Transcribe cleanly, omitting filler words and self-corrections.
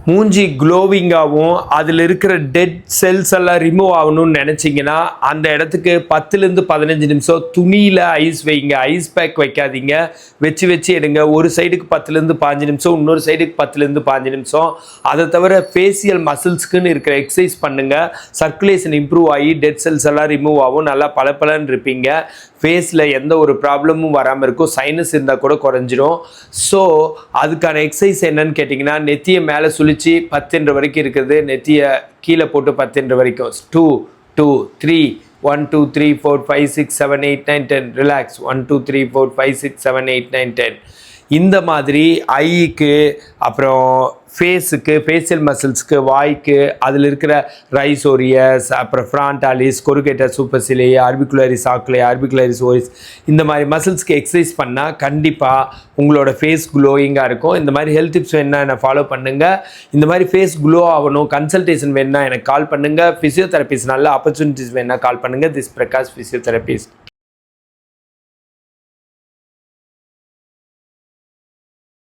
மூஞ்சி க்ளோவிங்காகவும் அதில் இருக்கிற டெட் செல்ஸ் எல்லாம் ரிமூவ் ஆகணும்னு நினச்சிங்கன்னா அந்த இடத்துக்கு 10லேருந்து 15 நிமிஷம் துணியில் ஐஸ் வைங்க. ஐஸ் பேக் வைக்காதீங்க, வச்சு எடுங்க. ஒரு சைடுக்கு 10லேருந்து 15 நிமிஷம், இன்னொரு சைடுக்கு 10லேருந்து 15 நிமிஷம். அதை தவிர ஃபேஷியல் மசில்ஸ்க்குன்னு இருக்கிற எக்ஸசைஸ் பண்ணுங்கள். சர்க்குலேஷன் இம்ப்ரூவ் ஆகி டெட் செல்ஸ் எல்லாம் ரிமூவ் ஆகும். நல்லா பளபளன்னு இருப்பீங்க. ஃபேஸில் எந்த ஒரு ப்ராப்ளமும் வராமல் இருக்கும். சைனஸ் இருந்தால் கூட குறைஞ்சிரும். ஸோ அதுக்கான எக்ஸசைஸ் என்னன்னு கேட்டிங்கன்னா, நெத்தியை மேலே சுழிச்சு 10 வரைக்கும் இருக்குது, நெத்தியை கீழே போட்டு 10 வரைக்கும். 2 2 3 1 2 3 4 5 6 7 8 9 10 ரிலாக்ஸ். 1 2 3 4 5 6 7 8 9 10. இந்த மாதிரி ஐக்கு, அப்புறம் ஃபேஸுக்கு, ஃபேஷியல் மசில்ஸ்க்கு, வாய்க்கு, அதில் இருக்கிற ரைசோரியஸ், அப்புறம் ஃப்ரான்டாலிஸ், கொருகேட்டர் சூப்பர்சிலே, ஆர்பிகுலரிஸ் ஆக்லே, ஆர்பிகுலரிஸ் ஓரிஸ், இந்த மாதிரி மசில்ஸ்க்கு எக்ஸசைஸ் பண்ணால் கண்டிப்பாக உங்களோட ஃபேஸ் க்ளோயிங்காக இருக்கும். இந்த மாதிரி ஹெல்த் டிப்ஸ் வேணுன்னா என்னை ஃபாலோ பண்ணுங்கள். இந்த மாதிரி ஃபேஸ் க்ளோ ஆகணும், கன்சல்டேஷன் வேணுன்னா எனக்கு கால் பண்ணுங்கள். ஃபிசியோதெரபிஸ்ட் நல்ல ஆப்பர்ச்சுனிட்டிஸ் வேணுன்னா கால் பண்ணுங்கள். This Prakash physiotherapist.